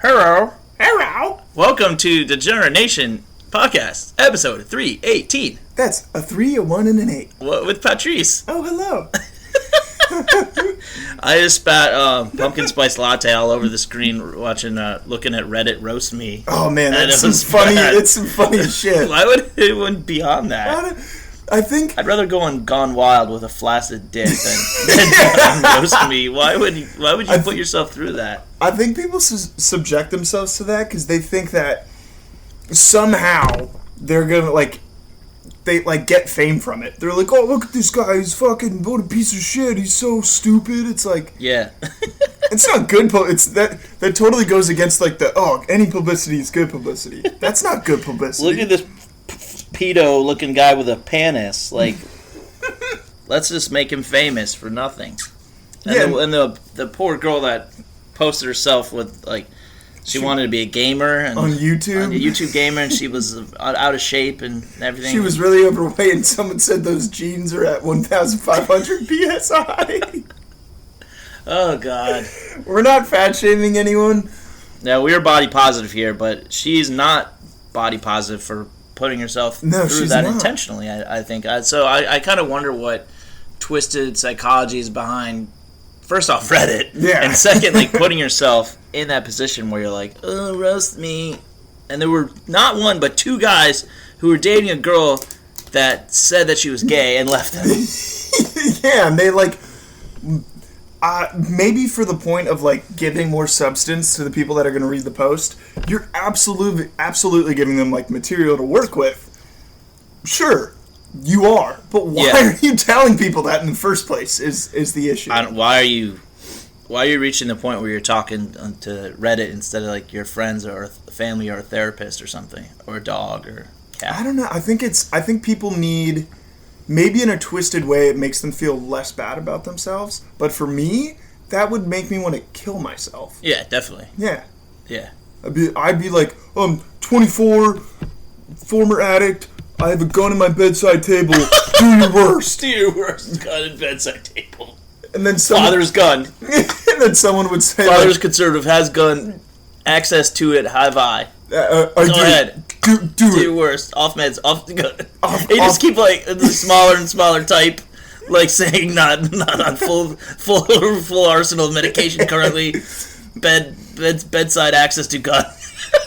Hello. Hello. Welcome to Degenerate podcast, episode 318. That's a 3, a 1, and an 8. With Patrice. Oh, hello. I just spat pumpkin spice latte all over the screen watching, looking at Reddit roast me. Oh man, that's some funny. It's some funny shit. Why would anyone be on that? I think I'd rather go on Gone Wild with a flaccid dick than roast me. Why would you put yourself through that? I think people subject themselves to that because they think that somehow they're gonna they get fame from it. They're like, oh, look at this guy, he's fucking what a piece of shit, he's so stupid. It's like, yeah. It's not good it's that totally goes against any publicity is good publicity. That's not good publicity. Look at this pedo looking guy with a panis. Let's just make him famous for nothing. And the poor girl that posted herself with she wanted to be a gamer and on YouTube, a YouTube gamer, and she was out of shape and everything. She was really overweight, and someone said those jeans are at 1,500 psi. Oh God, we're not fat shaming anyone. No, we're body positive here, but she's not body positive for putting herself through that not. Intentionally. I think so. I kind of wonder what twisted psychology is behind. First off, Reddit. Yeah. And second, putting yourself in that position where you're like, oh, roast me. And there were not one, but two guys who were dating a girl that said that she was gay and left them. Yeah, and they maybe for the point of giving more substance to the people that are going to read the post, you're absolutely giving them material to work with. Sure. You are, but why are you telling people that in the first place is the issue. Why are you reaching the point where you're talking to Reddit instead of your friends or family or a therapist or something, or a dog or cat? I don't know. I think people need, maybe in a twisted way it makes them feel less bad about themselves, but for me that would make me want to kill myself. Yeah, definitely. Yeah. I'd be like, 24, former addict, I have a gun in my bedside table. Do your worst. Do your worst. Gun in bedside table. And then Father's gun. And then someone would say, Father's conservative, has gun, access to it, have I. Go ahead. Do your worst. Off meds. Off the gun. They just keep the smaller and smaller type, saying not on full arsenal of medication currently. Bedside access to gun.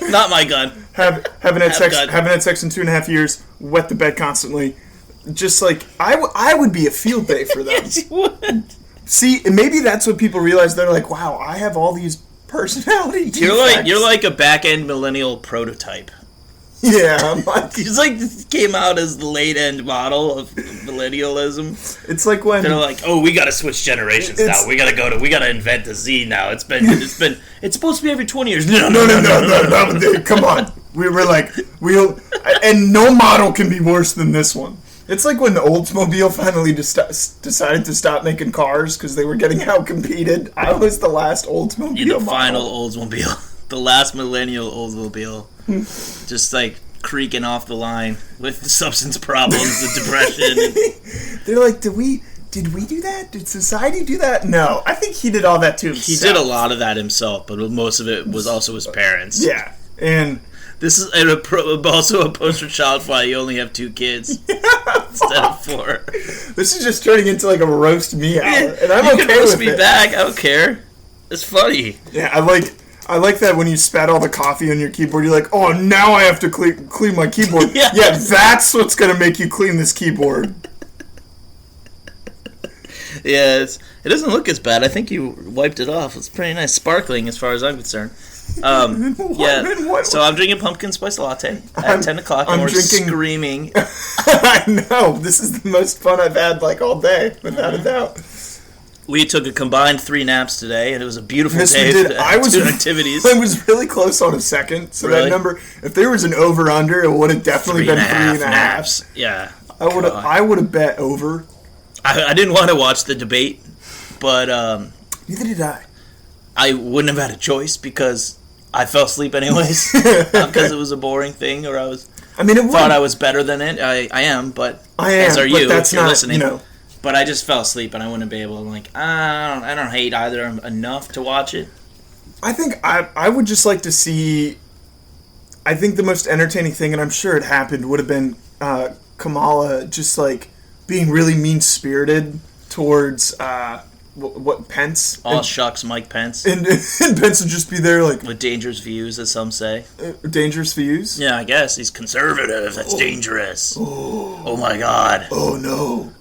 Not my gun. Haven't had sex in 2.5 years. Wet the bed constantly. Just I would be a field day for them. Yes, you would. See, maybe that's what people realize. They're like, wow, I have all these personality defects. You're like a back end millennial prototype. Yeah, he's came out as the late end model of millennialism. It's like when they're like, oh, we got to switch generations now. We got to invent the Z now. It's supposed to be every 20 years. No. Come on, and no model can be worse than this one. It's like when the Oldsmobile finally decided to stop making cars because they were getting out-competed. I was the last Oldsmobile final Oldsmobile. The last millennial Oldsmobile. Just creaking off the line with substance problems and depression. They're like, did we do that? Did society do that? No. I think he did all that too himself. He did a lot of that himself, but most of it was also his parents. Yeah. And this is also a poster child for why you only have 2 kids instead of 4. This is just turning into a roast me hour, and I'm okay with it. You can roast me back. I don't care. It's funny. Yeah, I like that when you spat all the coffee on your keyboard, you're like, oh, now I have to clean my keyboard. Yeah, that's what's going to make you clean this keyboard. Yeah, it doesn't look as bad. I think you wiped it off. It's pretty nice. Sparkling as far as I'm concerned. So I'm drinking pumpkin spice latte at 10 o'clock and we're screaming. I know. This is the most fun I've had all day, without a doubt. We took a combined 3 naps today, and it was a beautiful day for activities. I was really close on a second, so that number, if there was an over-under, it would have definitely been 3.5 naps. Yeah. I would have bet over. I didn't want to watch the debate, but neither did I. I wouldn't have had a choice because I fell asleep anyways. Not because it was a boring thing, or I thought I was better than it. I am, but as are you if you're listening. But I just fell asleep, and I wouldn't be able to, I don't hate either enough to watch it. I think I would just like to see. I think the most entertaining thing, and I'm sure it happened, would have been Kamala just like being really mean spirited towards what Pence. Oh, shucks, Mike Pence. And Pence would just be there like with dangerous views, as some say. Dangerous views. Yeah, I guess he's conservative. That's dangerous. Oh my God. Oh no.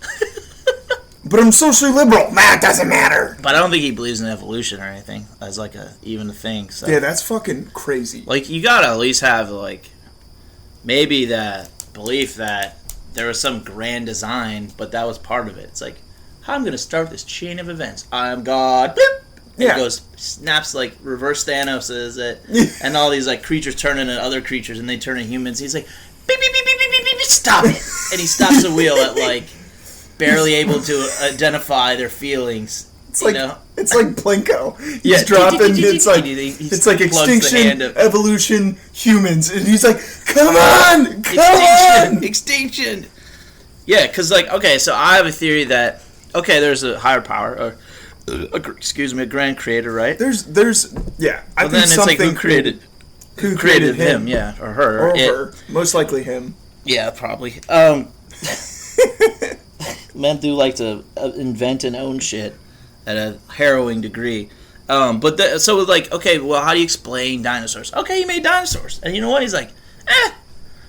But I'm socially liberal. That doesn't matter. But I don't think he believes in evolution or anything as like even a thing. So. Yeah, that's fucking crazy. Like, you gotta at least have like maybe that belief that there was some grand design, but that was part of it. It's like, how I'm gonna start this chain of events. I'm God. Bloop. And it goes, snaps like reverse Thanos is it, and all these like creatures turn into other creatures, and they turn into humans. He's like, beep beep beep beep beep beep beep, stop it! And he stops the wheel at like. Barely able to identify their feelings. It's like Plinko. He's dropping. It's like extinction, evolution, humans, and he's like, "Come on, extinction." Yeah, because like, okay, so I have a theory that there's a higher power, or a grand creator, right? There's yeah. But then it's like who created him? Yeah, or her, or her. Most likely him. Yeah, probably. Men do like to invent and own shit at a harrowing degree. So like, okay, well, how do you explain dinosaurs? Okay, he made dinosaurs. And you know what? He's like,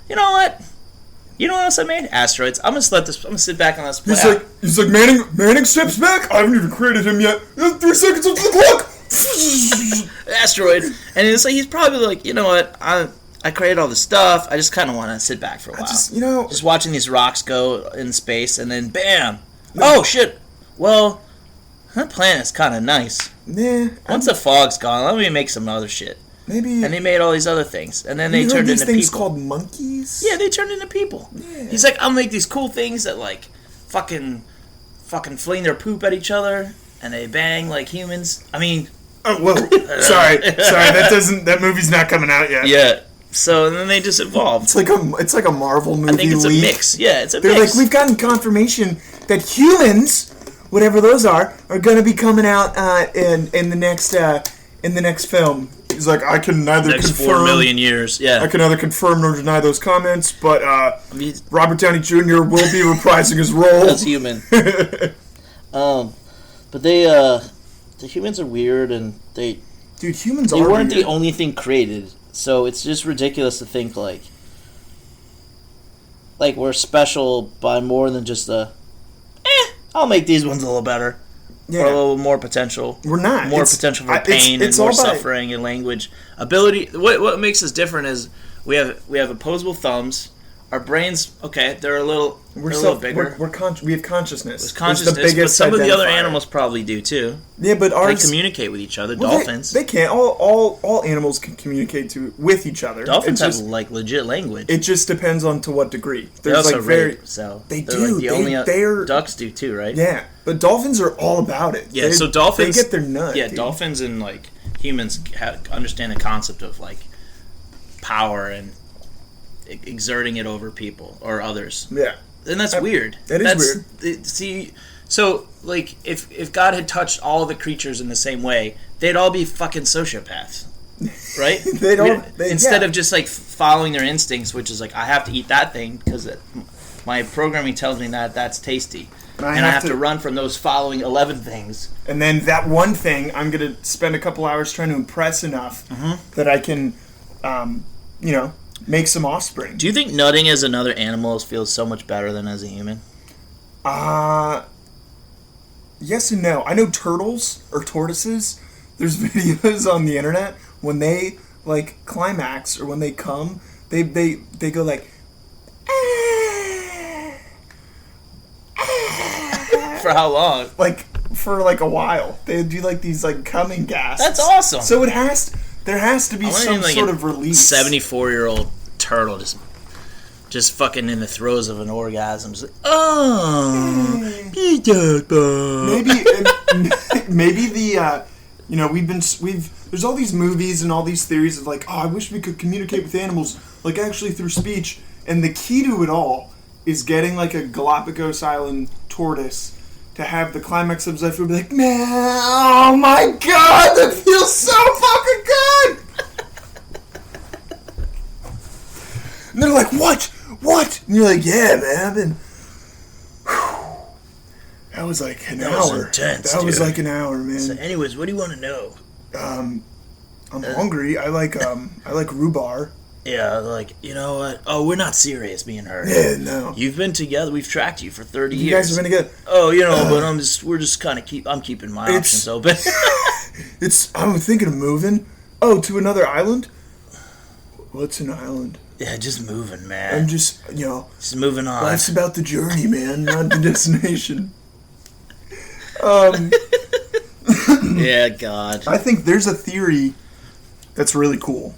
you know what? You know what else I made? Asteroids. I'm gonna sit back on this. He's like, Manning steps back. I haven't even created him yet. 3 seconds of the clock. Asteroid. And it's like, he's probably like, you know what? I created all this stuff. I just kind of want to sit back for a while. Just watching these rocks go in space, and then bam! Oh shit! Well, that planet's kind of nice. Nah. Once the fog's gone, let me make some other shit. Maybe. And they made all these other things, and then they turned into people. Things called monkeys. Yeah, they turned into people. Yeah. He's like, I'll make these cool things that like, fucking fling their poop at each other, and they bang like humans. I mean. Oh whoa! Sorry. That movie's not coming out yet. Yeah. So then they just evolved. It's like a Marvel movie. I think it's a mix. Yeah, it's a mix. They're like, we've gotten confirmation that humans, whatever those are going to be coming out in the next film. He's like, I can neither confirm 4 million years. Yeah, I can neither confirm nor deny those comments. But Robert Downey Jr. will be reprising his role as human. But the humans are weird, and humans they weren't the only thing created. So it's just ridiculous to think like we're special by more than just I'll make these ones a little better. Yeah. Or a little more potential. We're not. More potential for pain and more suffering and language. Ability. What makes us different is we have opposable thumbs. Our brains, they're a little bigger. We have consciousness. It's consciousness, but some of the other animals probably do too. Yeah, but ours... They communicate with each other. Dolphins. They can't. All animals can communicate with each other. Dolphins have legit language. It just depends on to what degree. They also rape, so they do. Ducks do too, right? Yeah, but dolphins are all about it. Yeah, so dolphins... They get their nut. Yeah, dolphins and humans understand the concept of power and exerting it over people or others. Yeah. And that's weird. That is weird. See, so, if God had touched all the creatures in the same way, they'd all be fucking sociopaths. Right? Instead of just, following their instincts, which is, I have to eat that thing because my programming tells me that that's tasty. And I have to run from those following 11 things. And then that one thing, I'm going to spend a couple hours trying to impress enough that I can, make some offspring. Do you think nutting as another animal feels so much better than as a human? Yes and no. I know turtles or tortoises. There's videos on the internet when they climax or when they come, they go like. For how long? For a while. They do these coming gasps. That's awesome. So there has to be some sort of release. 74-year-old turtle just fucking in the throes of an orgasm. Just maybe there's all these movies and all these theories of I wish we could communicate with animals actually through speech, and the key to it all is getting a Galapagos Island tortoise to have the climax of his life would be like, man, oh my god, that feels so fucking good! And they're like, what? And you're like, yeah, man, I've been... That was like an hour. Was intense, that dude. was like an hour, man. So anyways, what do you want to know? I'm hungry. I like rhubarb. Yeah, like, you know what? Oh, we're not serious, me and her. Yeah, no. You've been together. We've tracked you for 30 years. You guys have been together. Oh, you know, but we're just kind of I'm keeping my options open. I'm thinking of moving. Oh, to another island? What's an island? Yeah, just moving, man. I'm just, just moving on. Life's about the journey, man, not the destination. Yeah, God. I think there's a theory that's really cool.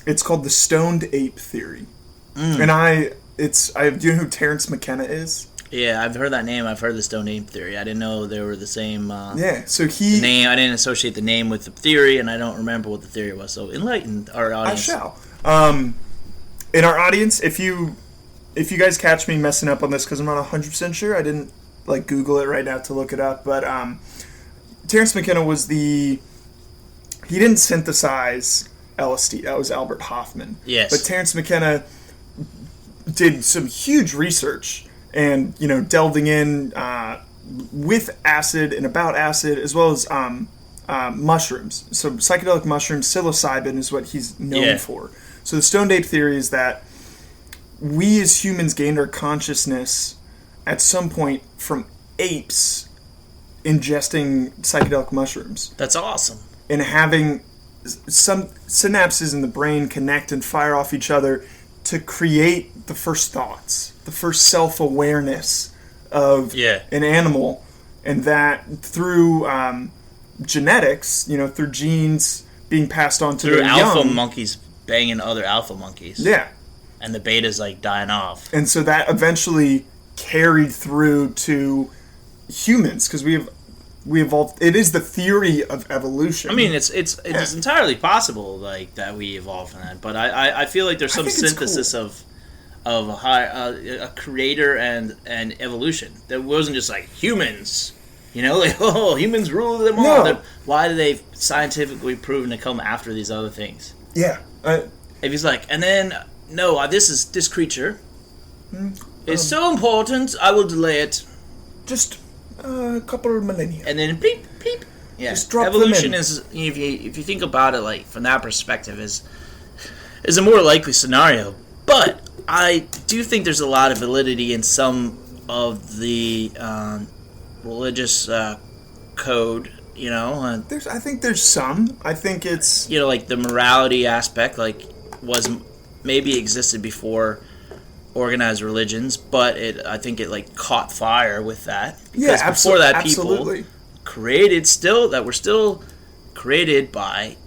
It's called the stoned ape theory. And do you know who Terence McKenna is? Yeah, I've heard that name. I've heard the stoned ape theory. I didn't know they were the same. So name. I didn't associate the name with the theory, and I don't remember what the theory was. So enlighten our audience. I shall. In our audience, if you guys catch me messing up on this, because I'm not 100% sure, I didn't Google it right now to look it up, but Terence McKenna was he didn't synthesize LSD. That was Albert Hoffman. Yes. But Terence McKenna did some huge research and, delving in with acid and about acid, as well as mushrooms. So psychedelic mushrooms, psilocybin is what he's known for. So the stoned ape theory is that we as humans gained our consciousness at some point from apes ingesting psychedelic mushrooms. That's awesome. And having some synapses in the brain connect and fire off each other to create the first thoughts, the first self-awareness of an animal. And that through genetics, through genes being passed on to through their alpha young, monkeys banging other alpha monkeys. Yeah. And the beta's dying off. And so that eventually carried through to humans, because we evolved. It is the theory of evolution. I mean, it's entirely possible that we evolved from that, but I feel like there's some synthesis cool. of a creator and evolution that wasn't just humans. Humans rule them all. No. Why do they scientifically proven to come after these other things? Yeah. If he's and then this creature is so important, I will delay it. Just a couple of millennia. And then beep, beep. Yeah. Just drop evolution them in. is, if you think about it from that perspective, is a more likely scenario. But I do think there's a lot of validity in some of the religious code. I think there's some. I think it's the morality aspect was maybe existed before organized religions, but I think it caught fire with that. Because before that, people created were still created by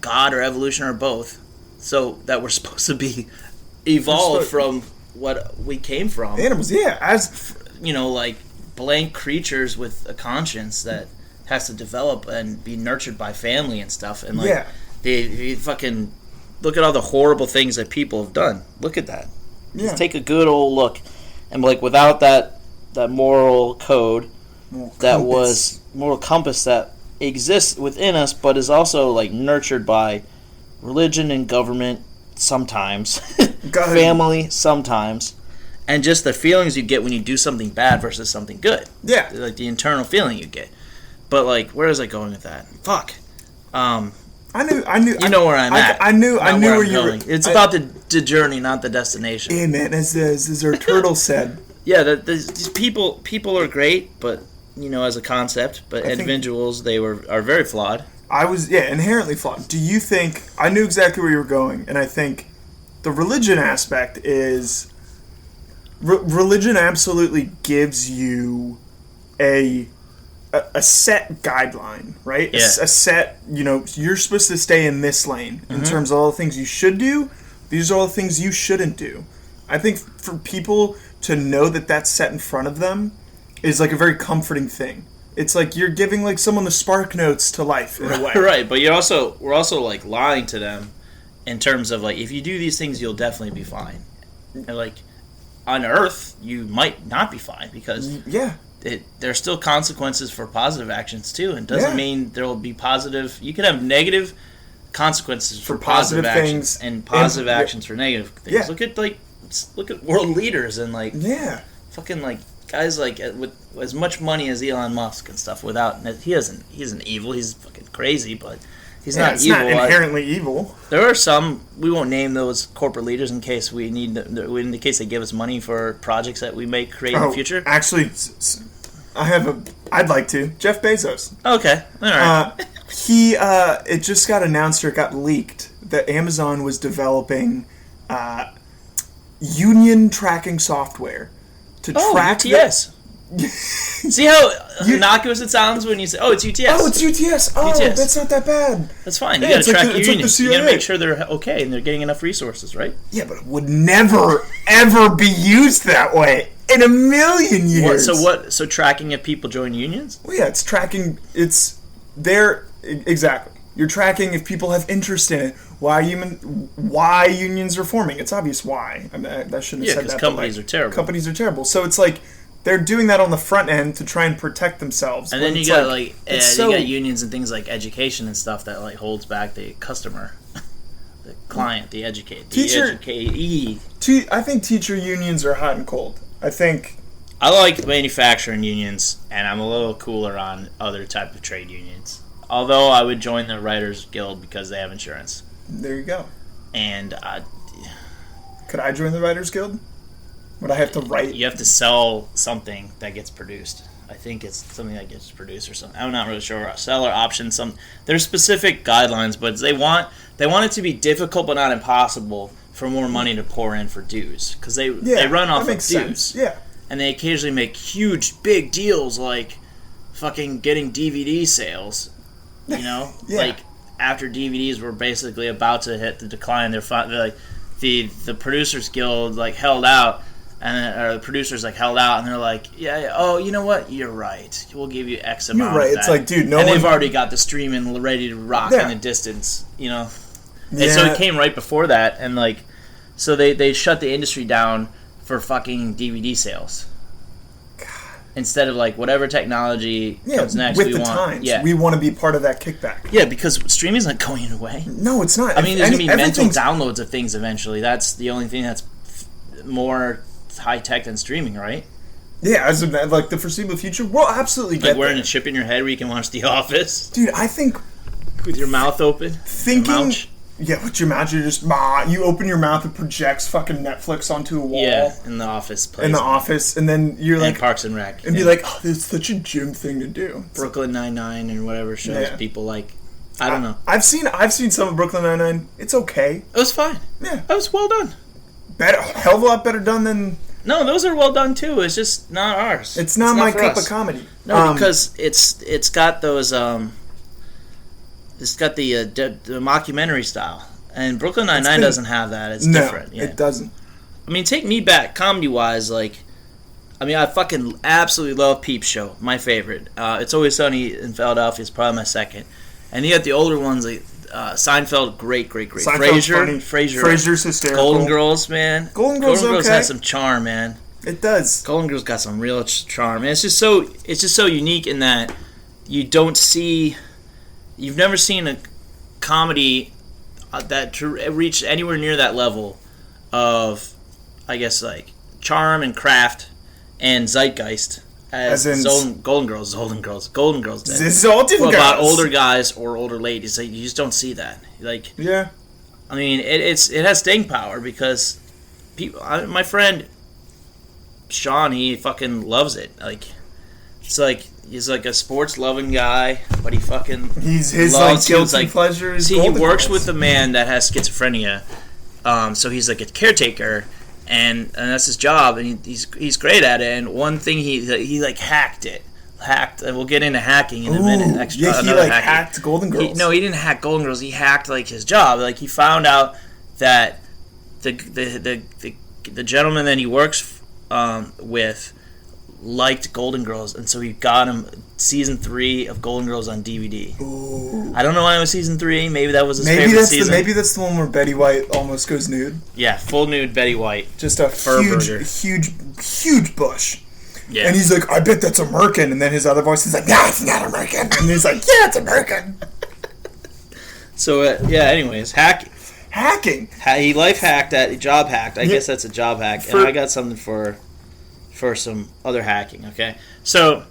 God or evolution or both. So that we're supposed to be evolved from what we came from. Animals, yeah. As blank creatures with a conscience that has to develop and be nurtured by family and stuff. And they fucking look at all the horrible things that people have done. Look at that. Yeah. Just take a good old look, and without that moral code, moral compass that exists within us, but is also nurtured by religion and government sometimes, family sometimes, and just the feelings you get when you do something bad versus something good. Yeah, the internal feeling you get. But where is I going with that? Fuck. I knew. You know where I'm at. I knew where you were. It's about the journey, not the destination. Yeah, man. As our turtle said. Yeah, these people are great, but as a concept, but individuals they are very flawed. I was inherently flawed. Do you think I knew exactly where you were going? And I think the religion aspect is religion absolutely gives you a set guideline, right? Yeah. A set, you're supposed to stay in this lane in terms of all the things you should do. These are all the things you shouldn't do. I think for people to know that that's set in front of them is a very comforting thing. It's you're giving someone the spark notes to life in a way. Right, but we're also lying to them in terms of if you do these things, you'll definitely be fine. And on Earth, you might not be fine because there are still consequences for positive actions too. And doesn't mean there will be positive. You could have negative consequences for positive actions and positive actions for negative things. Yeah. Look at world leaders and fucking guys with as much money as Elon Musk and stuff. He isn't evil. He's fucking crazy, but he's not evil. Not inherently evil. There are some. We won't name those corporate leaders in case in case they give us money for projects that we may create in the future. Actually, I'd like to. Jeff Bezos. Okay, all right. It just got announced or it got leaked that Amazon was developing union tracking software to track UTS. See how innocuous it sounds when you say, "Oh, it's UTS." Oh, it's UTS. Oh, UTS. That's not that bad. That's fine. You got to track your unions. You got to make sure they're okay and they're getting enough resources, right? Yeah, but it would never ever be used that way in a million years. So tracking if people join unions? Well, yeah, it's tracking. It's there exactly. You're tracking if people have interest in it. Why unions are forming? It's obvious why. I mean, I shouldn't have said that. Because companies are terrible. Companies are terrible. So it's like they're doing that on the front end to try and protect themselves. And then you got you got unions and things like education and stuff that holds back the customer, the client, the educatee. I think teacher unions are hot and cold. I like manufacturing unions, and I'm a little cooler on other type of trade unions. Although I would join the Writers Guild because they have insurance. There you go. And could I join the Writers Guild? Would I have to write? You have to sell something that gets produced. I think it's something that gets produced or something. I'm not really sure. Seller option. There's specific guidelines, but they want it to be difficult but not impossible for more money to pour in for dues because they run off of dues. Sense. Yeah. And they occasionally make huge big deals like fucking getting DVD sales. You know, after DVDs were basically about to hit the decline, they're like the Producers Guild held out, or the producers held out, and they're like, oh, you know what? You're right. We'll give you X amount. You're right. Of that. It's like, dude, they've already got the streaming ready to rock in the distance. You know, and so it came right before that, and so they shut the industry down for fucking DVD sales. Instead of whatever technology comes next, with the times, we want to be part of that kickback. Yeah, because streaming's not going away. No, it's not. I mean, there's going to be mental downloads of things eventually. That's the only thing that's more high tech than streaming, right? Yeah, as of the foreseeable future, we'll absolutely get wearing a chip in your head where you can watch The Office. Dude, I think with your mouth open, Yeah, with your mouth, you open your mouth, it projects fucking Netflix onto a wall. Yeah, in the office. Office, and then you're and Parks and Rec. And be like, oh, this is such a Jim thing to do. Brooklyn Nine-Nine and whatever shows people like. I don't know. I've seen some of Brooklyn Nine-Nine. It's okay. It was fine. Yeah. It was well done. Hell of a lot better done than... No, those are well done too. It's just not ours. It's not my cup of comedy. No, because it's got those... It's got the mockumentary style. And Brooklyn Nine-Nine doesn't have that. It's different. Yeah. It doesn't. I mean, take me back, comedy-wise, I fucking absolutely love Peep Show, my favorite. It's Always Sunny in Philadelphia is probably my second. And you got the older ones, Seinfeld, great. Frasier's hysterical. Golden Girls, man. Golden Girls has some charm, man. It does. Golden Girls got some real charm. And it's just so unique in that you don't see... You've never seen a comedy that to reach anywhere near that level of, I guess, charm and craft and zeitgeist as Golden Girls. This is all different about older guys or older ladies. You just don't see that. Yeah. I mean, it has staying power because my friend Sean, he fucking loves it. He's a sports loving guy, but he fucking his guilty pleasure is he works with a man that has schizophrenia, so he's a caretaker, and that's his job, and he's great at it. And one thing he hacked, and we'll get into hacking in a minute. He hacked Golden Girls. He didn't hack Golden Girls. He hacked his job. He found out that the gentleman that he works with liked Golden Girls, and so he got him season 3 of Golden Girls on DVD. Ooh. I don't know why it was season 3. Maybe that was his favorite season. Maybe that's the one where Betty White almost goes nude. Yeah, full nude Betty White. Just a huge bush. Yeah. And he's like, I bet that's a merkin. And then his other voice is like, no, it's not a merkin. And he's like, yeah, it's a merkin. So, anyways, Hacking. He life hacked that, job hacked. I guess that's a job hack. And I got something for some other hacking, okay? So,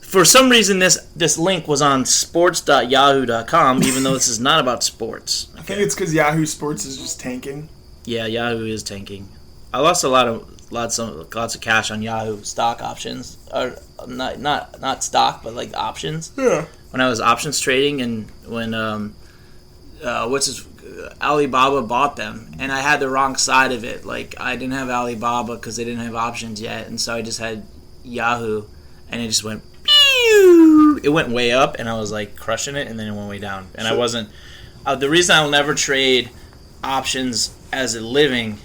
for some reason, this link was on sports.yahoo.com, even though this is not about sports. Okay? I think it's because Yahoo Sports is just tanking. Yeah, Yahoo is tanking. I lost lots of cash on Yahoo stock options, or not stock, but like options. Yeah. When I was options trading, and when Alibaba bought them, and I had the wrong side of it. Like, I didn't have Alibaba because they didn't have options yet, and so I just had Yahoo, and it just went. Pew! It went way up, and I was like crushing it, and then it went way down. And I wasn't. The reason I will never trade options as a living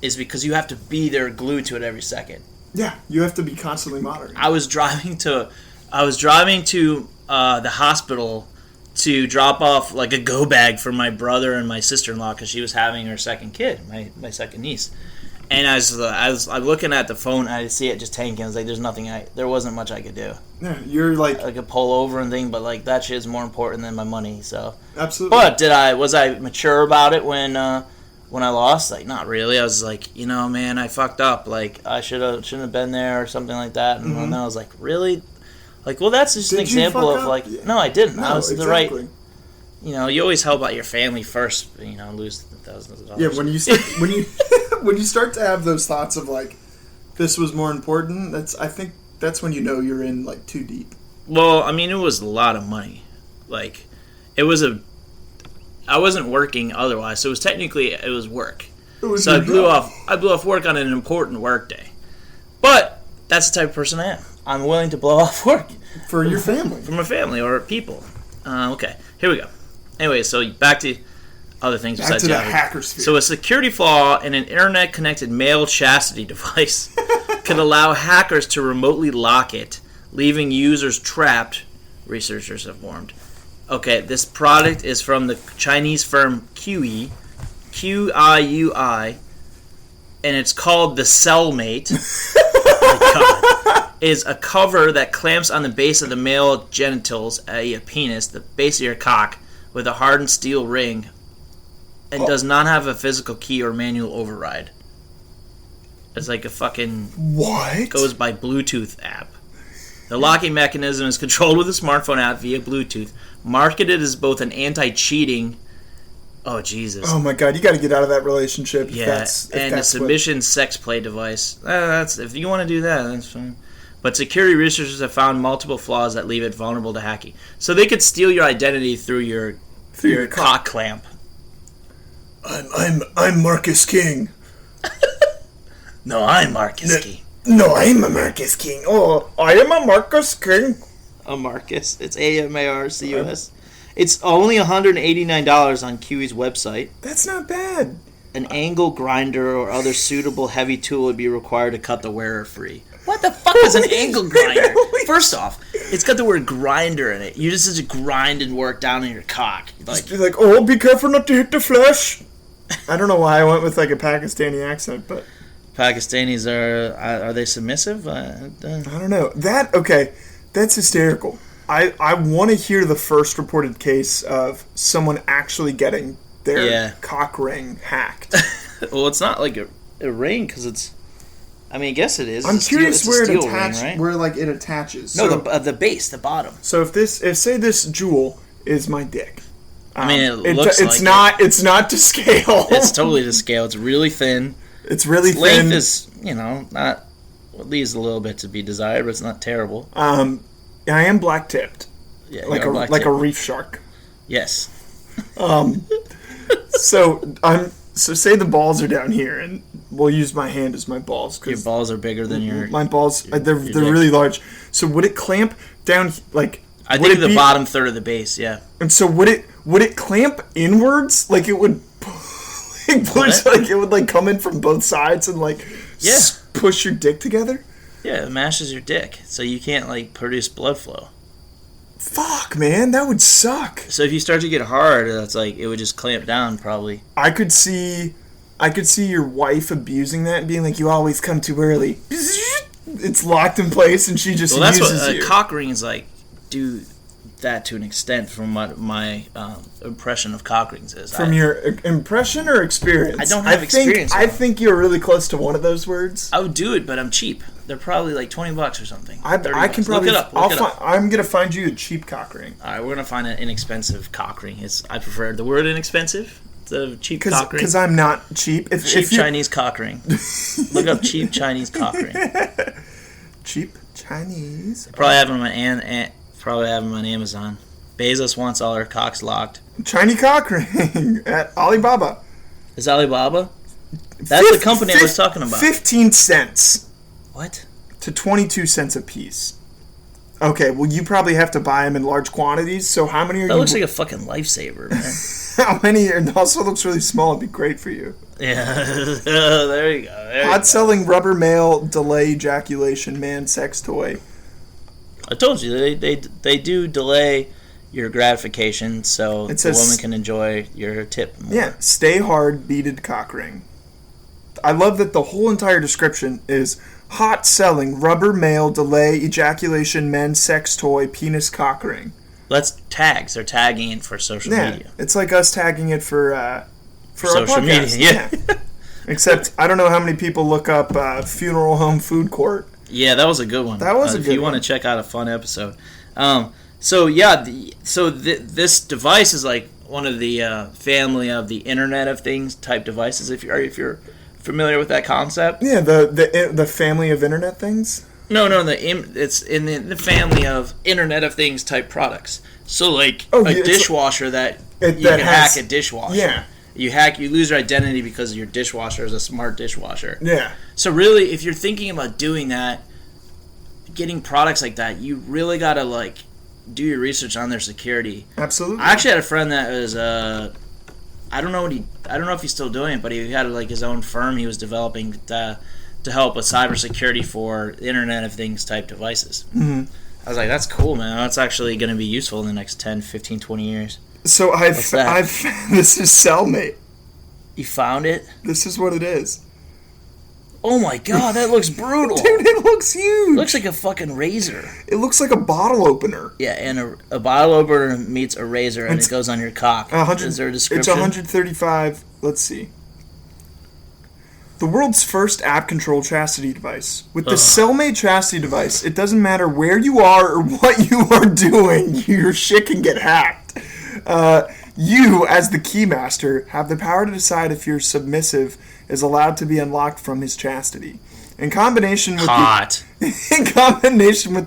is because you have to be there glued to it every second. Yeah, you have to be constantly monitoring. I was driving to the hospital to drop off like a go bag for my brother and my sister-in-law because she was having her second kid, my second niece. And I was looking at the phone, and I see it just tanking. I was like, there wasn't much I could do. Yeah, you're like... I could pull over and thing, but like that shit is more important than my money, so... Absolutely. But was I mature about it when I lost? Like, not really. I was like, man, I fucked up. Like, I shouldn't have been there or something like that. And then I was like, really? Like, well, that's just an example of like... Yeah. No, I didn't. I was exactly. the right... you always help out your family first, lose thousands of dollars. Yeah, when you start to have those thoughts of like, this was more important, I think that's when you know you're in like too deep. Well, I mean, it was a lot of money. Like, I wasn't working otherwise, so it was work. So I blew off work on an important work day. But that's the type of person I am. I'm willing to blow off work for your family, for my family or people. Okay, here we go. Anyway, so back to other things back besides to the Yahoo. hacker sphere. So a security flaw in an internet-connected male chastity device could allow hackers to remotely lock it, leaving users trapped, researchers have warned. Okay, this product is from the Chinese firm QIUI, and it's called the Cellmate. Is a cover that clamps on the base of the male genitals, a penis, the base of your cock, with a hardened steel ring, and does not have a physical key or manual override. It's like a fucking... What? Goes by Bluetooth app. The locking mechanism is controlled with a smartphone app via Bluetooth, marketed as both an anti-cheating... Oh, Jesus. Oh, my God. You got to get out of that relationship. Yeah, and a submission sex play device. If you want to do that, that's fine. But security researchers have found multiple flaws that leave it vulnerable to hacking. So they could steal your identity through your cock clamp. I'm Marcus King. No, I'm Marcus King. No, I'm a Marcus King. Oh, I am a Marcus King. A Marcus. It's AMARCUS. It's only $189 on QE's website. That's not bad. An angle grinder or other suitable heavy tool would be required to cut the wearer free. What the fuck is an angle grinder? First off, it's got the word grinder in it. You just grind and work down on your cock. Just be like, oh, be careful not to hit the flesh. I don't know why I went with like a Pakistani accent, but... Pakistanis are they submissive? I don't know. That's hysterical. I want to hear the first reported case of someone actually getting their cock ring hacked. Well, it's not like a ring because it's... I mean, I guess it is. I'm curious where it attaches, right? Where like it attaches. No, the base, the bottom. So if say this jewel is my dick. I mean, it's not to scale. It's totally to scale. It's really thin. It's really thin. Length is, not... It leaves a little bit to be desired, but it's not terrible. I am black tipped. Yeah, like a reef shark. Yes. So say the balls are down here, and we'll use my hand as my balls. Your balls are bigger than your... My balls, they're really large. So would it clamp down, like... I think the bottom third of the base, yeah. And so would it clamp inwards? Like it would... Like it would like come in from both sides and like push your dick together? Yeah, it mashes your dick, so you can't like produce blood flow. Fuck, man, that would suck. So if you start to get hard, that's like it would just clamp down probably. I could see your wife abusing that and being like, "You always come too early." It's locked in place, and she just that's uses what you. cock rings do that to an extent from what my impression of cock rings is. From your impression or experience? I don't have experience. I think you're really close to one of those words. I would do it, but I'm cheap. They're probably like $20 or something. I can probably look it up. I'm gonna find you a cheap cock ring. All right, we're gonna find an inexpensive cock ring. I prefer the word inexpensive. The cheap cock ring. Because I'm not cheap. Cheap Chinese cock ring. Look up cheap Chinese cock ring. Cheap Chinese. Probably have them on Probably have them on Amazon. Bezos wants all our cocks locked. Chinese cock ring at Alibaba. Is Alibaba? That's the company I was talking about. 15 cents. What? To 22 cents a piece. Okay, well, you probably have to buy them in large quantities, so how many are you... That looks like a fucking lifesaver, man. How many? It also looks really small. It'd be great for you. Yeah, there you go. Hot-selling rubber male delay ejaculation man sex toy. I told you, they do delay your gratification so the woman can enjoy your tip more. Yeah, stay hard beaded cock ring. I love that the whole entire description is hot-selling rubber male delay ejaculation men sex toy penis cock ring. That's tags. They're tagging it for social media. It's like us tagging it for social our podcast. Media. Yeah. Except I don't know how many people look up funeral home food court. Yeah, that was a good one. That was a good one. If you want to check out a fun episode. This device is like one of the family of the Internet of Things type devices. If you're familiar with that concept. Yeah, the family of Internet things. No, it's in the family of Internet of Things type products. So like dishwasher that you can hack a dishwasher. Yeah. You lose your identity because your dishwasher is a smart dishwasher. Yeah. So really, if you're thinking about doing that, getting products like that, you really gotta like do your research on their security. Absolutely. I actually had a friend that was I don't know if he's still doing it, but he had like his own firm he was developing to help with cybersecurity for Internet of Things type devices. Mm-hmm. I was like, that's cool, man. That's actually going to be useful in the next 10, 15, 20 years. So this is Cellmate. You found it? This is what it is. Oh my god, that looks brutal. Dude, it looks huge. It looks like a fucking razor. It looks like a bottle opener. Yeah, and a bottle opener meets a razor and it goes on your cock. Is there a description? It's 135. Let's see. The world's first app-controlled chastity device. With the Cellmate chastity device, it doesn't matter where you are or what you are doing, your shit can get hacked. You, as the keymaster, have the power to decide if your submissive is allowed to be unlocked from his chastity. In combination with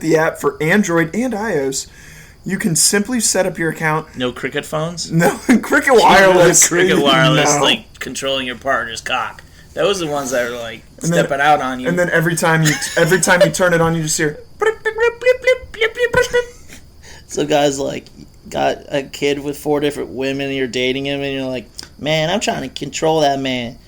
the app for Android and iOS, you can simply set up your account. No Cricket phones? No, Cricket Wireless. Cricket Wireless, no. like controlling your partner's cock. Those are the ones that are like stepping out on you. And then every time you turn it on, you just hear. So guys like got a kid with 4 different women and you're dating him and you're like, man, I'm trying to control that man.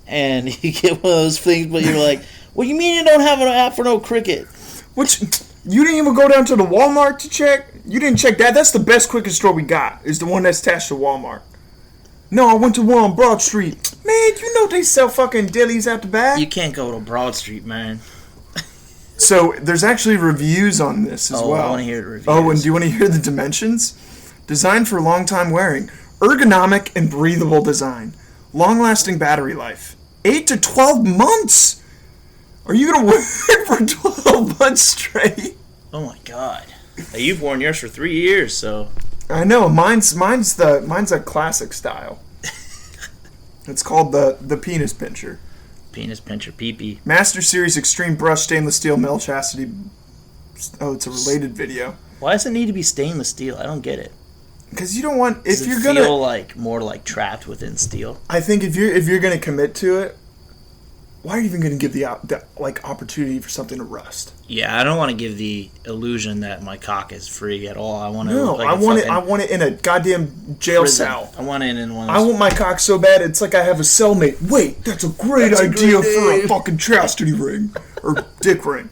And you get one of those things, but you're like, what do you mean you don't have an app for no Cricket? Which, you didn't even go down to the Walmart to check? You didn't check that? That's the best Cricket store we got, is the one that's attached to Walmart. No, I went to one on Broad Street. Man, you know they sell fucking dillies out the back. You can't go to Broad Street, man. So, there's actually reviews on this as well. I want to hear the reviews. Oh, and do you want to hear the dimensions? Designed for long time wearing. Ergonomic and breathable design. Long-lasting battery life. 8 to 12 months! Are you going to wear it for 12 months straight? Oh my god. You've worn yours for 3 years, so... I know, mine's a classic style. It's called the penis pincher. Penis pincher, pee-pee. Master Series Extreme Brush Stainless Steel Male Chastity. Oh, it's a related video. Why does it need to be stainless steel? I don't get it. Because you don't want Does it feel like more like trapped within steel? I think if you're gonna commit to it, why are you even gonna give the opportunity for something to rust? Yeah, I don't want to give the illusion that my cock is free at all. I want to. No, I want it in a goddamn jail cell. I want it in one. I want my cock so bad it's like I have a cellmate. Wait, that's a great idea for a fucking chastity ring or dick ring.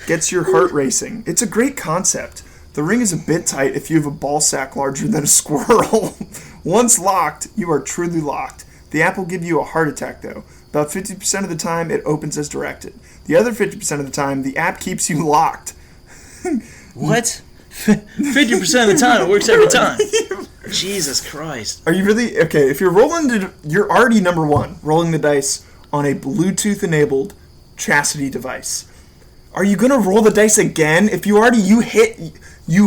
Gets your heart racing. It's a great concept. The ring is a bit tight if you have a ball sack larger than a squirrel. Once locked, you are truly locked. The app will give you a heart attack, though. About 50% of the time, it opens as directed. The other 50% of the time, the app keeps you locked. What? 50% of the time, it works every time. Jesus Christ. Are you really... Okay, if you're you're already, number one, rolling the dice on a Bluetooth-enabled Chastity device. Are you going to roll the dice again? If you already... You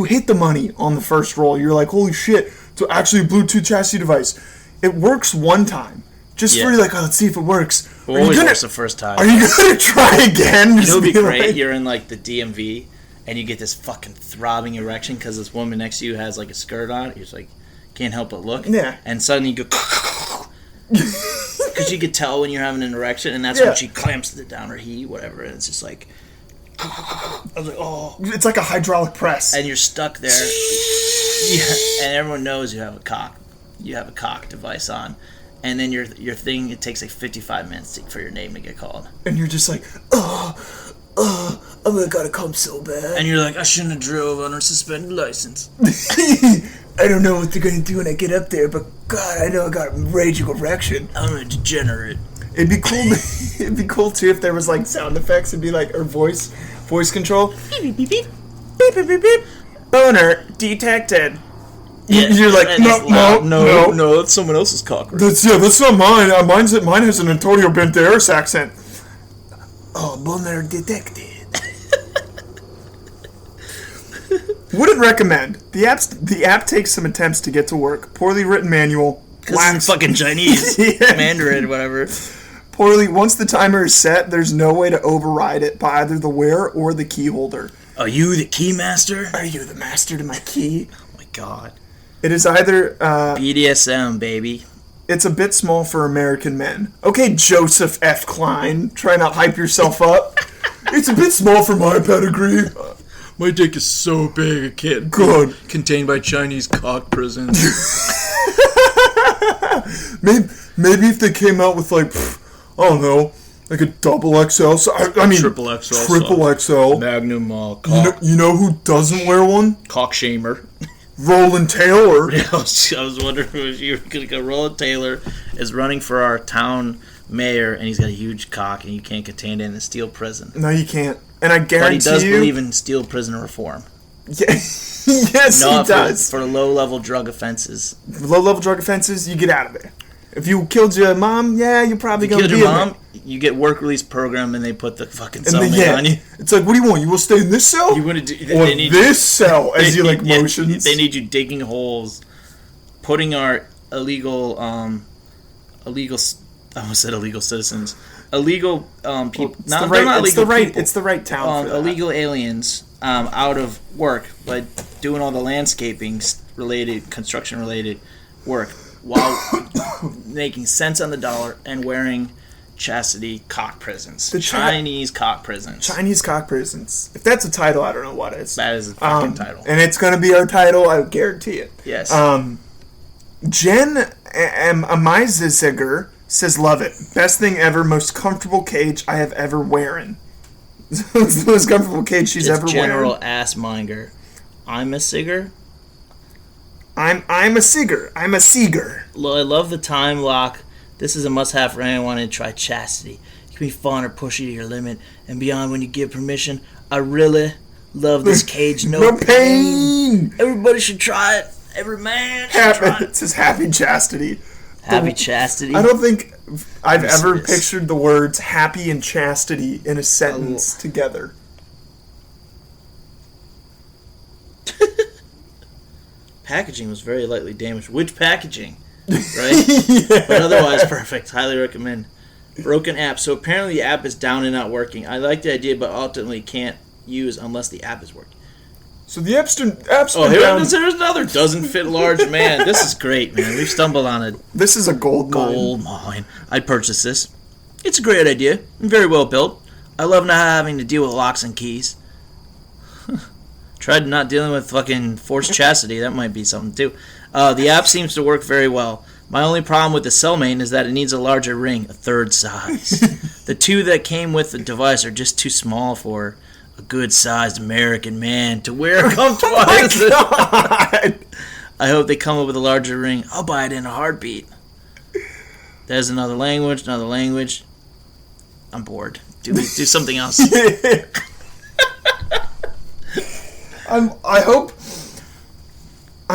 hit the money on the first roll. You're like, holy shit, it's actually a Bluetooth Chastity device. It works one time. Just for like, let's see if it works. It always works the first time. Are you going to try again? It would be great. Like, you're in like the DMV and you get this fucking throbbing erection because this woman next to you has like a skirt on. You're just like, can't help but look. Yeah. And suddenly you go, because you could tell when you're having an erection, and that's when she clamps it down, or he, whatever, and it's just like, I was like, oh. It's like a hydraulic press. And you're stuck there. Yeah. And everyone knows you have a cock. You have a cock device on. And then your thing, it takes like 55 minutes for your name to get called. And you're just like, I gotta come so bad. And you're like, I shouldn't have drove on a suspended license. I don't know what they're gonna do when I get up there, but God, I know I got a raging erection. I'm a degenerate. It'd be cool. It'd be cool too if there was like sound effects. It'd be like, or voice control. Beep beep beep beep beep beep beep beep. Boner detected. Yeah, you're like, no, that's someone else's cock. That's not mine. Mine has an Antonio Banderas accent. Oh, boner detected. Wouldn't recommend. The app takes some attempts to get to work. Poorly written manual. Because it's fucking Chinese. Mandarin, whatever. Poorly. Once the timer is set, there's no way to override it by either the wearer or the key holder. Are you the key master? Are you the master to my key? Oh my God. It is either... BDSM, baby. It's a bit small for American men. Okay, Joseph F. Klein. Try not hype yourself up. It's a bit small for my pedigree. My dick is so big, it can't be contained by Chinese cock prisons. maybe if they came out with like, I don't know, like a double XL. I mean, triple XL. Triple XL. Magnum cock. You know who doesn't wear one? Cock shamer. Roland Taylor. Yeah, I was wondering if you were going to go. Roland Taylor is running for our town mayor, and he's got a huge cock, and you can't contain it in a steel prison. No, you can't. And I guarantee you... But he does believe in steel prison reform. Yeah. Yes, he does. For low-level drug offenses. Low-level drug offenses, you get out of there. If you killed your mom, yeah, you're probably going to be in there. If you killed your mom, you get work release program, and they put the fucking cellmate on you. It's like, what do you want? You will stay in this cell? You want to do... Or this cell, as you like motions? They need you digging holes, putting our illegal... I almost said illegal citizens. Illegal people. It's the right town for that. Illegal aliens out of work by doing all the construction related work while making cents on the dollar and wearing chastity cock prisons. Chinese cock prisons. Chinese cock prisons. If that's a title, I don't know what is. That is a fucking title. And it's going to be our title, I guarantee it. Yes. Jen Amizziger says, love it. Best thing ever. Most comfortable cage I have ever wearing. It's the most comfortable cage she's ever wearing. General Assminger. I'm a Sigger? I'm a Sigger. I'm a Seeger. I love the time lock. This is a must-have for anyone wanting to try chastity. You can be fun or push you to your limit and beyond when you give permission. I really love this cage. No pain. Everybody should try it. Every man should try it. It says happy chastity. Happy chastity. I don't think I've ever pictured the words happy and chastity in a sentence together. Packaging was very lightly damaged. Which packaging? Right? Yeah. But otherwise perfect. Highly recommend. Broken app. So apparently the app is down and not working. I like the idea, but ultimately can't use unless the app is working. So the app's been down. There's another doesn't fit large man. This is great, man. We've stumbled on it. This is a gold mine. I'd purchase this. It's a great idea. Very well built. I love not having to deal with locks and keys. Tried not dealing with fucking forced chastity. That might be something too. The app seems to work very well. My only problem with the cellmate is that it needs a larger ring, a third size. The two that came with the device are just too small for a good-sized American man to wear comfortable. Oh my God. I hope they come up with a larger ring. I'll buy it in a heartbeat. There's another language. I'm bored. Do something else. I'm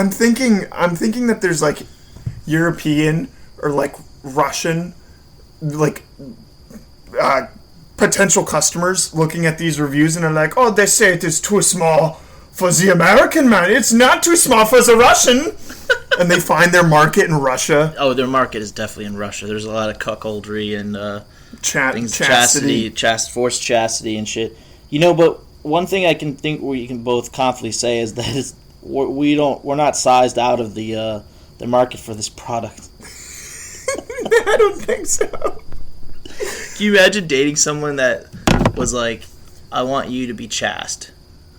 thinking that there's like European or like Russian like potential customers looking at these reviews and are like, oh, they say it is too small for the American man. It's not too small for the Russian. And they find their market in Russia. Oh, their market is definitely in Russia. There's a lot of cuckoldry and chastity, forced chastity and shit. You know, but one thing I can think we can both confidently say is that we're not sized out of the market for this product. I don't think so. Can you imagine dating someone that was like, I want you to be chaste?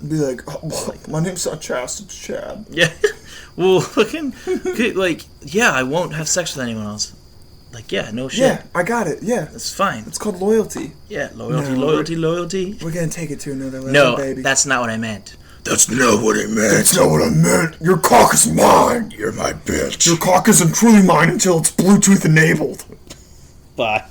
Be like, oh, my name's not Chast, it's Chad. Yeah. Well, fucking, like, yeah, I won't have sex with anyone else. Like, yeah, no shit. Yeah, I got it, yeah. That's fine. It's called loyalty. Yeah, loyalty. We're gonna take it to another level, no, baby. that's not what I meant. That's not what I meant. That's not what I meant. Your cock is mine. You're my bitch. Your cock isn't truly mine until it's Bluetooth enabled. Bye.